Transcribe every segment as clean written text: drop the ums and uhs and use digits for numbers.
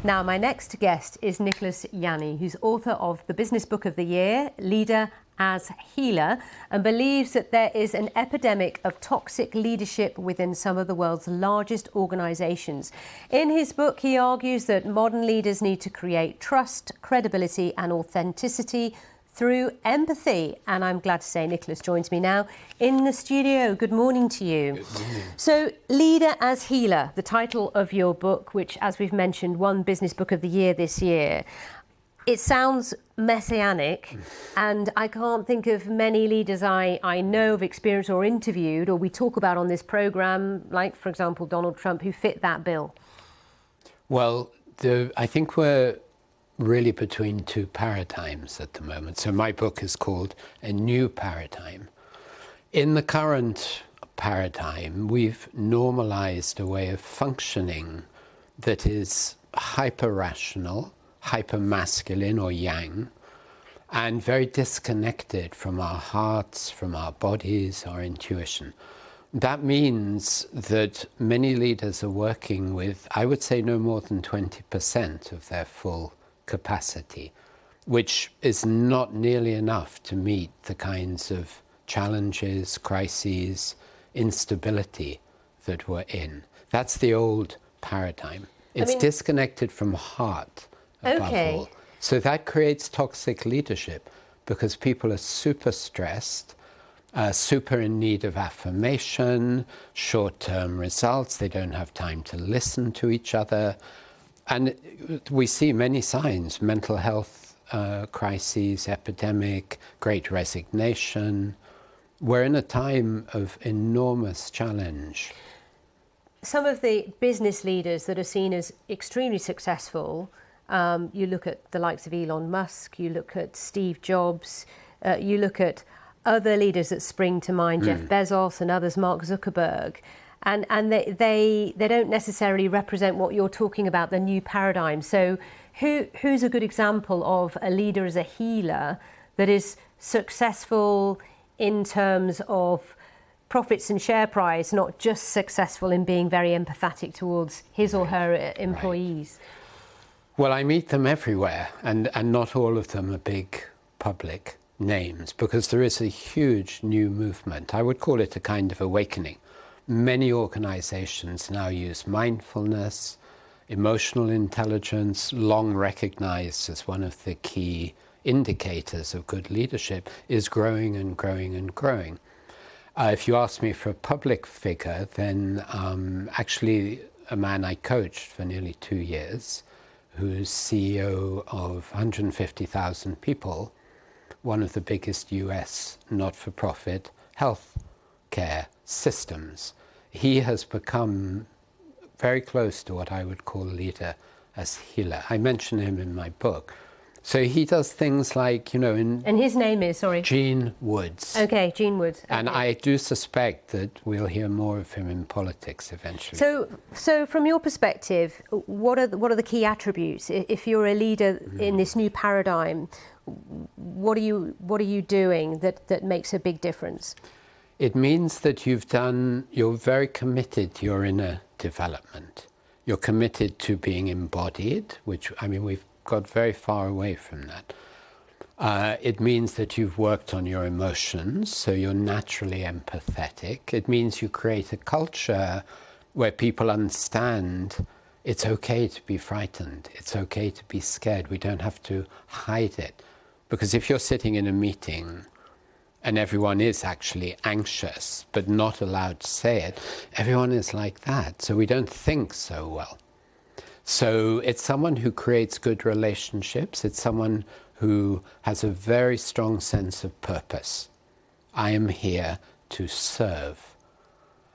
Now, my next guest is Nicholas Janni, who's author of the Business Book of the Year, Leader as Healer, and believes that there is an epidemic of toxic leadership within some of the world's largest organisations. In his book, he argues that modern leaders need to create trust, credibility and authenticity through empathy. And I'm glad to say Nicholas joins me now in the studio. Good morning to you. Good morning. So, Leader as Healer, the title of your book, which, as we've mentioned, won Business Book of the Year this year. It sounds messianic, and I can't think of many leaders I know of, experienced or interviewed, or we talk about on this programme, like, for example, Donald Trump, who fit that bill. Well, I think we're really between two paradigms at the moment. So my book is called A New Paradigm. In the current paradigm, we've normalized a way of functioning that is hyper-rational, hyper-masculine or yang, and very disconnected from our hearts, from our bodies, our intuition. That means that many leaders are working with, I would say, no more than 20% of their full capacity, which is not nearly enough to meet the kinds of challenges, crises, instability that we're in. That's the old paradigm. It's disconnected from heart above all. So that creates toxic leadership because people are super stressed, super in need of affirmation, short-term results. They don't have time to listen to each other. And we see many signs: mental health crises, epidemic, great resignation. We're in a time of enormous challenge. Some of the business leaders that are seen as extremely successful, you look at the likes of Elon Musk, you look at Steve Jobs, you look at other leaders that spring to mind, Jeff Bezos and others, Mark Zuckerberg. And they don't necessarily represent what you're talking about, the new paradigm. So who's a good example of a leader as a healer that is successful in terms of profits and share price, not just successful in being very empathetic towards his or her employees? Right. Well, I meet them everywhere, and not all of them are big public names, because there is a huge new movement. I would call it a kind of awakening. Many organizations now use mindfulness, emotional intelligence, long recognized as one of the key indicators of good leadership, is growing and growing and growing. If you ask me for a public figure, then actually a man I coached for nearly 2 years, who's CEO of 150,000 people, one of the biggest US not-for-profit health care systems. He has become very close to what I would call leader as healer. I mention him in my book. So he does things like, And his name is, sorry? Gene Woods. Okay, Gene Woods. Okay. And I do suspect that we'll hear more of him in politics eventually. So from your perspective, what are the key attributes? If you're a leader in this new paradigm, what are you doing that makes a big difference? It means that you're very committed to your inner development. You're committed to being embodied, which, we've got very far away from that. It means that you've worked on your emotions, so you're naturally empathetic. It means you create a culture where people understand it's okay to be frightened. It's okay to be scared. We don't have to hide it. Because if you're sitting in a meeting and everyone is actually anxious but not allowed to say it, everyone is like that. So we don't think so well. So it's someone who creates good relationships. It's someone who has a very strong sense of purpose. I am here to serve.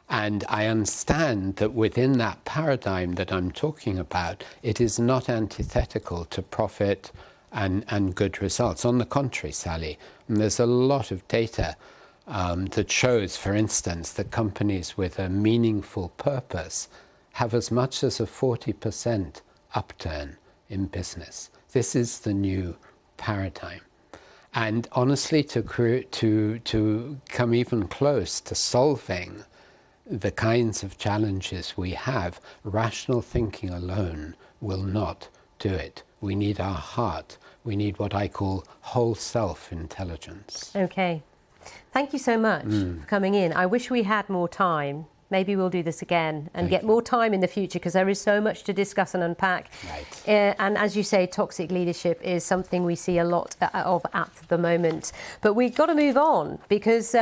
And I understand that within that paradigm that I'm talking about, it is not antithetical to profit and good results. On the contrary, Sally, there's a lot of data that shows, for instance, that companies with a meaningful purpose have as much as a 40% upturn in business. This is the new paradigm. And honestly, to come even close to solving the kinds of challenges we have, rational thinking alone will not do it. We need our heart. We need what I call whole self intelligence. Okay. Thank you so much for coming in. I wish we had more time. Maybe we'll do this again and get more time in the future, because there is so much to discuss and unpack. Right. And as you say, toxic leadership is something we see a lot of at the moment. But we've got to move on, because